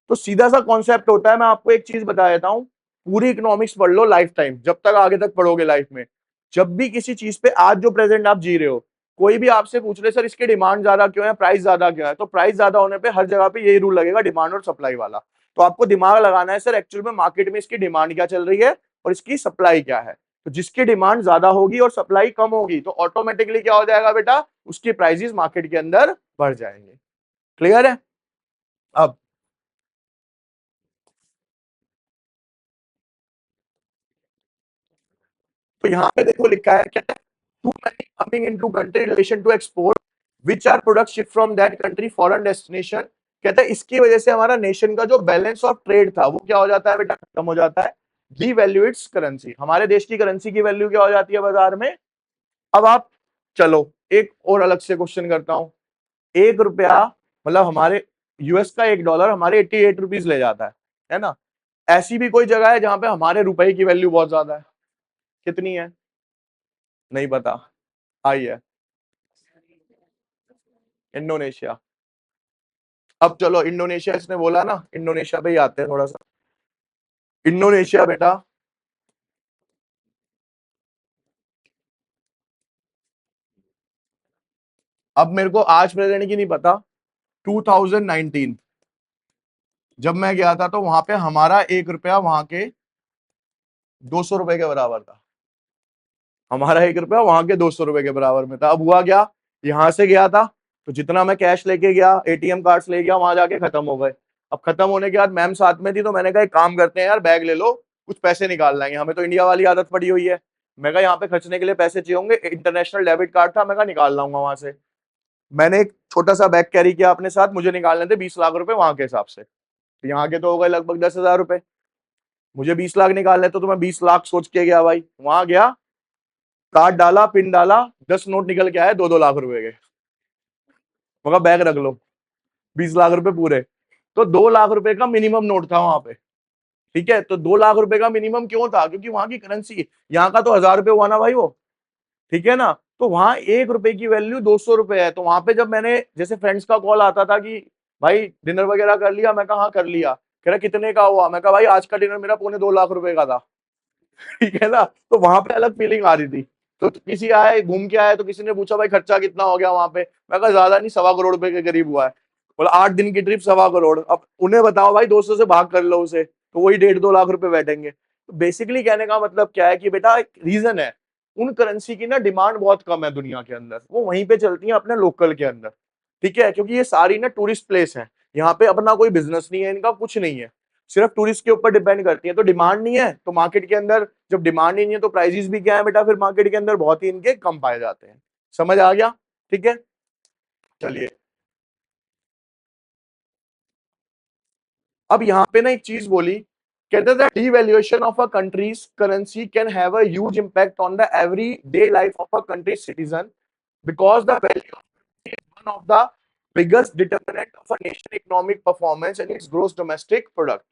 तो सीधा सा कॉन्सेप्ट होता है। मैं आपको एक चीज बता देता हूं, पूरी इकोनॉमिक्स पढ़ लो लाइफ टाइम, जब तक आगे तक पढ़ोगे लाइफ में। जब भी किसी चीज पे, आज जो प्रेजेंट आप जी रहे हो, कोई भी आपसे पूछ रहे सर इसकी डिमांड ज्यादा क्यों है, प्राइस ज्यादा क्यों है, तो प्राइस ज्यादा होने पे हर जगह पे यही रूल लगेगा, डिमांड और सप्लाई वाला। तो आपको दिमाग लगाना है सर एक्चुअल में मार्केट में इसकी डिमांड क्या चल रही है और इसकी सप्लाई क्या है। तो जिसकी डिमांड ज्यादा होगी और सप्लाई कम होगी, तो ऑटोमेटिकली क्या हो जाएगा बेटा? उसकी प्राइसेस मार्केट के अंदर बढ़ जाएंगे। क्लियर है? अब तो यहाँ पे देखो लिखा है क्या? Too many coming into country in relation to export, which are products shipped from that country foreign destination। कहता है इसकी वजह से हमारा नेशन का जो बैलेंस ऑफ ट्रेड था वो क्या हो जाता है बेटा? खत्म हो जाता है। डीवैल्यूएट्स करेंसी, हमारे देश की करेंसी की वैल्यू क्या हो जाती है बाजार में? अब आप चलो एक और अलग से क्वेश्चन करता हूं। 1 रुपया, मतलब हमारे यूएस का 1 डॉलर हमारे 88 रुपीज ले जाता है ना? ऐसी भी कोई जगह है जहां पे हमारे रुपए की वैल्यू बहुत ज्यादा है? कितनी है? नहीं पता। आई है इंडोनेशिया। अब चलो इंडोनेशिया, इसने बोला ना, इंडोनेशिया पे ही आते हैं थोड़ा सा। इंडोनेशिया बेटा, अब मेरे को आज प्रेजेंट की नहीं पता, 2019 जब मैं गया था तो वहां पे हमारा 1 रुपया वहां के 200 रुपए के बराबर था। हमारा 1 रुपया वहां के 200 रुपए के बराबर में था। अब हुआ क्या, यहां से गया था तो जितना मैं कैश लेके गया, एटीएम कार्ड्स ले गया, वहां जाके खत्म हो गए। अब खत्म होने के बाद मैम साथ में थी, तो मैंने कहा एक काम करते हैं यार, बैग ले लो, कुछ पैसे निकाल लाएंगे, हमें तो इंडिया वाली आदत पड़ी हुई है। मैं कहा यहाँ पे खर्चने के लिए पैसे चाहिए होंगे, इंटरनेशनल डेबिट कार्ड था, मैं कहा निकाल लाऊंगा वहां से। मैंने एक छोटा सा बैग कैरी किया अपने साथ, मुझे निकालने थे 20 लाख रुपए वहां के हिसाब से, तो यहाँ के तो हो गए लगभग 10,000 रुपए। मुझे 20 लाख निकालने, तो मैं 20 लाख सोच के गया भाई, वहां गया, कार्ड डाला, पिन डाला, 10 नोट निकल के आए 2-2 लाख रुपए के। मगर बैग रख लो, 20 लाख रुपए पूरे। तो 2 लाख रुपए का मिनिमम नोट था वहां पे। ठीक है, तो 2 लाख रुपए का मिनिमम क्यों था? क्योंकि वहां की करेंसी, यहाँ का तो 1,000 रुपए हुआ ना भाई वो। ठीक है ना? तो वहां 1 रुपए की वैल्यू 200 रुपए है। तो वहां पे जब मैंने, जैसे फ्रेंड्स का कॉल आता था कि भाई डिनर वगैरह कर लिया, मैं कहा हाँ कर लिया, कह रहा कितने का हुआ, मैं कहा भाई आज का डिनर मेरा 2.25 लाख रुपए का था। ठीक है ना? तो वहां पे अलग फीलिंग आ रही थी। तो किसी आए घूम के आए, तो किसी ने पूछा भाई खर्चा कितना हो गया वहां पे, मैं कहा ज्यादा नहीं, 1.25 करोड़ रुपए के करीब हुआ है। बोला 8 दिन की ट्रिप 1.25 करोड़। अब उन्हें बताओ भाई 200 से भाग कर लो उसे, तो वही 1.5-2 लाख रुपए बैठेंगे। तो बेसिकली कहने का मतलब क्या है कि बेटा एक रीजन है, उन करेंसी की ना डिमांड बहुत कम है दुनिया के अंदर, वो वहीं पे चलती है अपने लोकल के अंदर। ठीक है, क्योंकि ये सारी ना टूरिस्ट प्लेस है, यहाँ पे अपना कोई बिजनेस नहीं है, इनका कुछ नहीं है। सिर्फ टूरिस्ट के ऊपर डिपेंड करती है। तो डिमांड नहीं है तो मार्केट के अंदर, जब डिमांड ही नहीं है तो प्राइसेस भी क्या है बेटा, फिर मार्केट के अंदर बहुत ही इनके कम पाए जाते हैं। समझ आ गया? ठीक है, चलिए अब यहाँ पे ना एक चीज बोली, कहते थे devaluation of a country's currency can have a huge impact on the everyday life of a country's citizen because the value of currency is one of the biggest determinant of a nation economic performance and its gross domestic product.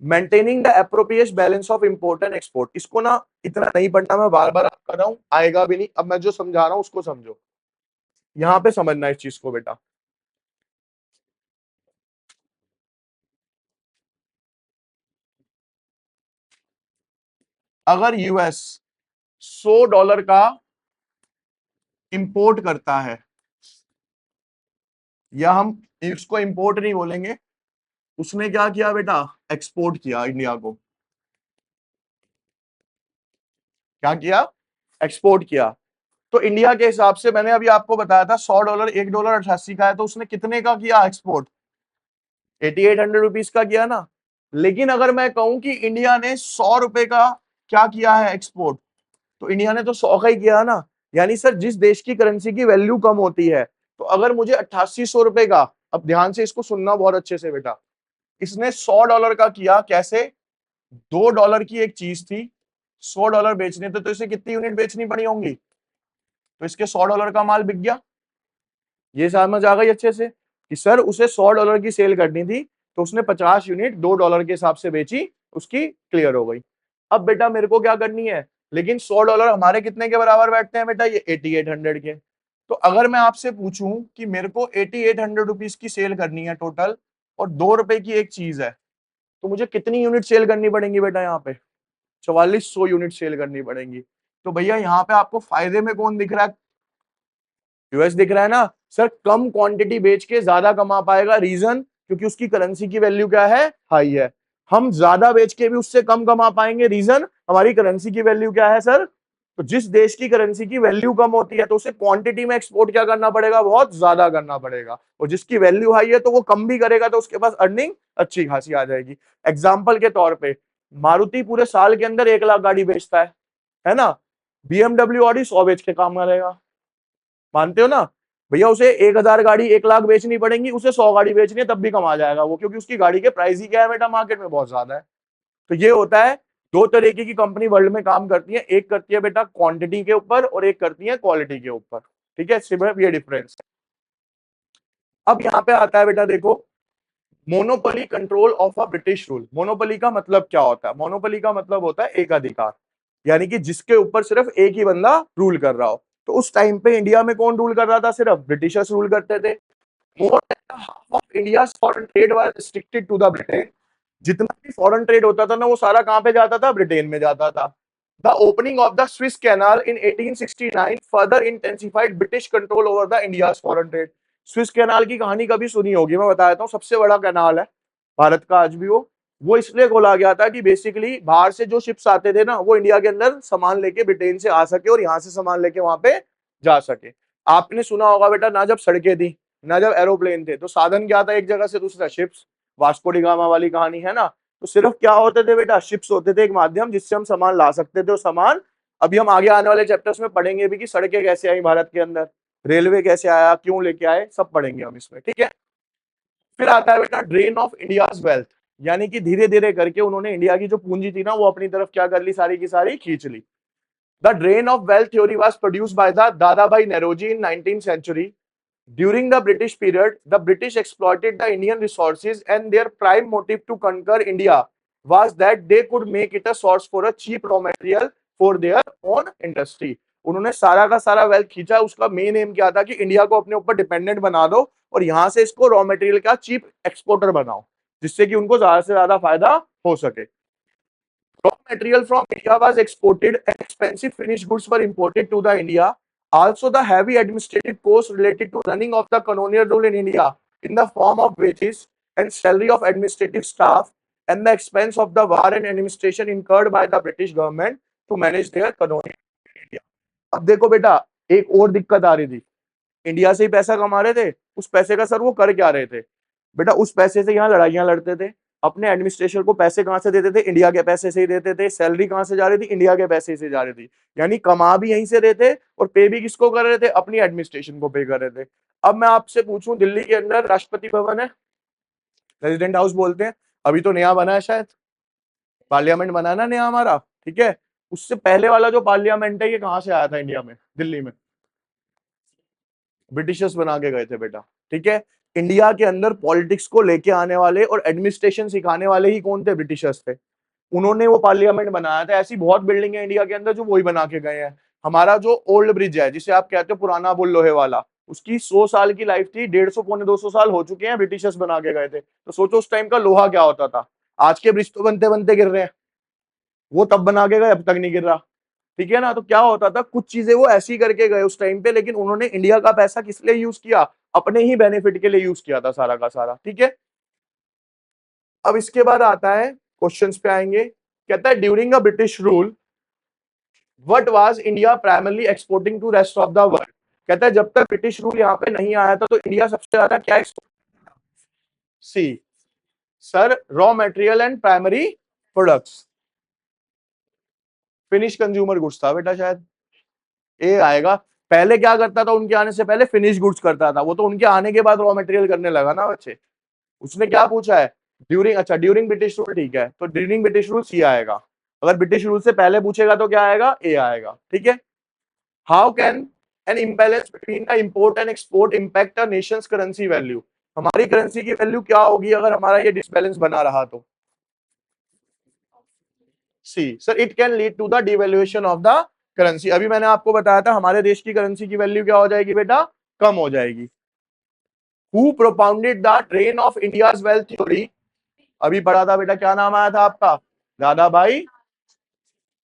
Maintaining the appropriate balance of import and export. इसको ना इतना नहीं पढ़ना, मैं बार बार कर रहा हूँ, आएगा भी नहीं। अब मैं जो समझा रहा हूँ उसको समझो, यहाँ पे समझना इस चीज को बेटा। अगर यूएस $100 का इंपोर्ट करता है, या हम इसको इंपोर्ट नहीं बोलेंगे, उसने क्या किया बेटा, एक्सपोर्ट किया इंडिया को। क्या किया? एक्सपोर्ट किया। तो इंडिया के हिसाब से मैंने अभी आपको बताया था $100, $1.88 का है, तो उसने कितने का किया एक्सपोर्ट? 8800 रुपीज का किया ना। लेकिन अगर मैं कहूं कि इंडिया ने ₹100 का क्या किया है एक्सपोर्ट, तो इंडिया ने तो 100 का ही किया ना। यानी सर जिस देश की करेंसी की वैल्यू कम होती है, तो अगर मुझे 8800 का, अब ध्यान से इसको सुनना बहुत अच्छे से बेटा, इसने $100 का किया। कैसे? $2 की एक चीज थी, $100 बेचने थे, तो इसे कितनी यूनिट बेचनी पड़ी होंगी, तो इसके $100 का माल बिक गया। ये समझ आ गई अच्छे से कि सर उसे $100 की सेल करनी थी, तो उसने 50 यूनिट $2 के हिसाब से बेची, उसकी क्लियर हो गई। अब बेटा मेरे को क्या करनी है, लेकिन $100 हमारे कितने के बराबर बैठते हैं बेटा, ये 8800 के। तो अगर मैं आपसे पूछूं कि मेरे को 8800 रुपीज की सेल करनी है टोटल, और ₹2 की एक चीज है, तो मुझे कितनी यूनिट सेल करनी पड़ेंगी बेटा, यहाँ पे 4400 यूनिट सेल करनी पड़ेंगी। तो भैया यहाँ पे आपको फायदे में कौन दिख रहा है? यूएस दिख रहा है ना। सर कम क्वांटिटी बेच के ज्यादा कमा पाएगा, रीजन क्योंकि उसकी करेंसी की वैल्यू क्या है, हाई है। हम ज्यादा बेच के भी उससे कम कमा पाएंगे, रीजन हमारी करेंसी की वैल्यू क्या है सर। तो जिस देश की करेंसी की वैल्यू कम होती है, तो उसे क्वांटिटी में एक्सपोर्ट क्या करना पड़ेगा, बहुत ज्यादा करना पड़ेगा। और जिसकी वैल्यू हाई है तो वो कम भी करेगा, तो उसके पास अर्निंग अच्छी खासी आ जाएगी। एग्जाम्पल के तौर पर मारुति पूरे साल के अंदर 1 लाख गाड़ी बेचता है ना। बीएमडब्ल्यू ऑडी 100 बेच के काम करेगा, मानते हो ना। भैया उसे 1000 गाड़ी 1 लाख बेचनी पड़ेंगी, उसे 100 गाड़ी बेचनी है तब भी कमा जाएगा वो, क्योंकि उसकी गाड़ी के प्राइस ही क्या है बेटा, मार्केट में बहुत ज्यादा है। तो ये होता है। दो तरीके की कंपनी वर्ल्ड में काम करती है, एक करती है बेटा क्वांटिटी के ऊपर और एक करती है क्वालिटी के ऊपर। ठीक है, सिर्फ ये डिफरेंस। अब यहाँ पे आता है बेटा देखो, monopoly control of a British rule. Monopoly का मतलब क्या होता है? मोनोपोली का मतलब होता है एकाधिकार, यानी कि जिसके ऊपर सिर्फ एक ही बंदा रूल कर रहा हो। तो उस टाइम पे इंडिया में कौन रूल कर रहा था? सिर्फ ब्रिटिशर्स रूल करते थे। More than half of India's foreign trade was restricted to the Britain. जितना भी फॉरेन ट्रेड होता था ना, वो सारा कहां पे जाता था? ब्रिटेन में जाता था। The opening of the Swiss canal in 1869 further intensified British control over the India's foreign trade. Swiss canal की कहानी कभी सुनी होगी, मैं बता देता हूँ। सबसे बड़ा कैनाल है भारत का आज भी। वो इसलिए खोला गया था कि बेसिकली बाहर से जो शिप्स आते थे ना, वो इंडिया के अंदर सामान लेके ब्रिटेन से आ सके और यहाँ से सामान लेके वहां पे जा सके। आपने सुना होगा बेटा, ना जब सड़कें थी ना जब एरोप्लेन थे, तो साधन क्या था एक जगह से दूसरा? शिप्स। वास्को डी गामा वाली कहानी है ना। तो सिर्फ क्या होते थे बेटा? शिप्स होते थे एक माध्यम जिससे हम सामान ला सकते थे। और सामान अभी हम आगे आने वाले चैप्टर्स में पढ़ेंगे भी कि सड़कें कैसे आई भारत के अंदर, रेलवे कैसे आया, क्यों लेके आए, सब पढ़ेंगे हम इसमें। ठीक है, फिर आता है बेटा ड्रेन ऑफ इंडियाज वेल्थ, यानी कि धीरे धीरे करके उन्होंने इंडिया की जो पूंजी थी ना, वो अपनी तरफ क्या कर ली, सारी की सारी खींच ली। The drain of wealth theory was produced by the Dadabhai Naoroji in 19th century. During the British period, the British exploited the Indian resources, and their prime motive to conquer India was that they could make it a source for a cheap raw material for their own industry. उन्होंने सारा का सारा wealth खींचा। उसका main M क्या था कि India को अपने ऊपर डिपेंडेंट बना दो और यहां से इसको रॉ मटेरियल का चीप एक्सपोर्टर बनाओ, जिससे कि उनको ज्यादा से ज्यादा फायदा हो सके। Raw material from India was exported and expensive finished goods were imported to the India. Also, the heavy administrative costs related to running of the colonial rule in India in the form of wages and salary of administrative staff and the expense of the war and administration incurred by the British government to manage their colonial India. अब देखो बेटा, एक और दिक्कत आ रही थी। India से ही पैसा कमा रहे थे, उस पैसे का सर वो कर क्या रहे थे? बेटा उस पैसे से यहाँ लड़ाइयां लड़ते थे। अपने एडमिनिस्ट्रेशन को पैसे कहां से देते थे? इंडिया के पैसे से ही देते थे। सैलरी कहां से जा रही थी? इंडिया के पैसे से जा रही थी। यानी कमा भी यहीं से रहे थे और पे भी किसको कर रहे थे? अपनी एडमिनिस्ट्रेशन को पे कर रहे थे। अब मैं आपसे पूछूं, दिल्ली के अंदर राष्ट्रपति भवन है, प्रेसिडेंट हाउस बोलते हैं, अभी तो नया बना है, शायद पार्लियामेंट बना ना नया हमारा, ठीक है। उससे पहले वाला जो पार्लियामेंट है ये कहां से आया था? इंडिया में, दिल्ली में ब्रिटिशर्स बना के गए थे बेटा, ठीक है। इंडिया के अंदर पॉलिटिक्स को लेके आने वाले और एडमिनिस्ट्रेशन सिखाने वाले ही कौन थे? ब्रिटिशर्स थे। उन्होंने वो पार्लियामेंट बनाया था। ऐसी बहुत बिल्डिंग है इंडिया के अंदर जो वही बना के गए हैं। हमारा जो ओल्ड ब्रिज है, जिसे आप कहते हो पुराना पुल लोहे वाला, उसकी 100 साल की लाइफ थी, 150 पौने 200 साल हो चुके हैं, ब्रिटिशर्स बना के गए थे। तो सोचो उस टाइम का लोहा क्या होता था। आज के ब्रिज तो बनते बनते गिर रहे हैं, वो तब बना के गए, अब तक नहीं गिर रहा, ठीक है ना। तो क्या होता था, कुछ चीजें वो ऐसी करके गए उस टाइम पे, लेकिन उन्होंने इंडिया का पैसा किस लिए यूज किया? अपने ही बेनिफिट के लिए यूज किया था सारा का सारा, ठीक है। अब इसके बाद आता है, क्वेश्चंस पे आएंगे। कहता है during a British rule what was India primarily exporting to rest of the world. कहता है जब तक ब्रिटिश रूल यहाँ पे नहीं आया था तो इंडिया सबसे ज्यादा क्या export? C sir, raw material and primary products. Finish consumer goods था बेटा, शायद ए आएगा। पहले क्या करता था? उनके आने से पहले फिनिश गुड्स करता था, वो तो उनके आने के बाद रॉ मटेरियल करने लगा ना बच्चे। उसने क्या पूछा है? ड्यूरिंग, अच्छा ड्यूरिंग ब्रिटिश रूल, ठीक है, तो ड्यूरिंग ब्रिटिश रूल सी आएगा। अगर ब्रिटिश रूल से पहले पूछेगा तो क्या आएगा? ए आएगा, ठीक है। How can an imbalance between the import and export impact a nation's currency value. हमारी करेंसी की वैल्यू क्या होगी अगर हमारा ये डिसबैलेंस बना रहा तो? C sir, it can lead to the devaluation of the currency. अभी मैंने आपको बताया था हमारे देश की करेंसी की वैल्यू क्या हो जाएगी बेटा? कम हो जाएगी। Who propounded the train of India's wealth theory. अभी पढ़ा था बेटा, क्या नाम आया था आपका? दादा भाई।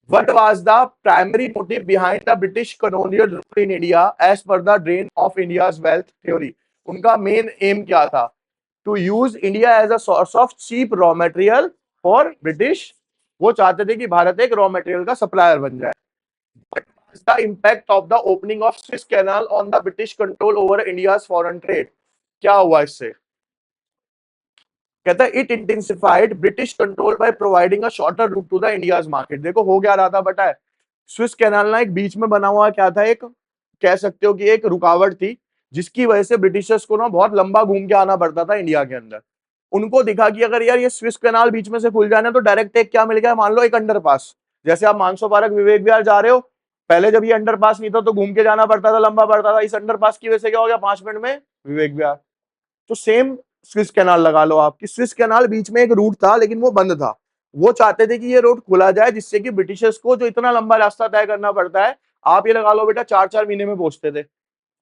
What was the primary motive behind the British colonial rule in India as per the drain of India's wealth theory? उनका मेन एम क्या था? To use India as a source of cheap raw material for British। वो चाहते थे कि भारत एक raw material का supplier बन जाए। What was the impact of the opening of Suez Canal on the British control over India's foreign trade? क्या हुआ इससे? कहता है it intensified British control by providing a shorter route to the India's market. देखो हो क्या रहा था बेटा है, स्विस कैनाल ना एक बीच में बना हुआ क्या था, एक कह सकते हो कि एक रुकावट थी, जिसकी वजह से ब्रिटिशर्स को ना बहुत लंबा घूम के आना पड़ता था इंडिया के अंदर। उनको दिखा कि अगर यार ये स्विस कैनाल बीच में से खुल जाए ना तो डायरेक्ट एक क्या मिल गया, मान लो एक अंडरपास। जैसे आप मानसो पार्क विवेक विहार जा रहे हो, पहले जब ये अंडरपास नहीं था तो घूम के जाना पड़ता था, लंबा पड़ता था। इस अंडरपास की वजह से क्या हो गया, 5 मिनट में विवेक विहार। तो सेम स्विस कैनाल लगा लो आप, कि स्विस कैनाल बीच में एक रूट था लेकिन वो बंद था। वो चाहते थे कि ये रोड खुला जाए, जिससे कि ब्रिटिशर्स को जो इतना लंबा रास्ता तय करना पड़ता है, आप ये लगा लो बेटा 4-4 महीने में पहुंचते थे।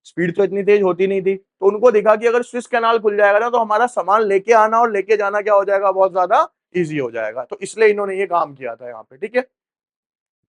स्पीड तो इतनी तेज होती नहीं थी। तो उनको दिखा कि अगर स्विस कैनाल खुल जाएगा ना तो हमारा सामान लेके आना और लेके जाना क्या हो जाएगा, बहुत ज्यादा ईजी हो जाएगा। तो इसलिए इन्होंने ये काम किया था यहाँ पे, ठीक है।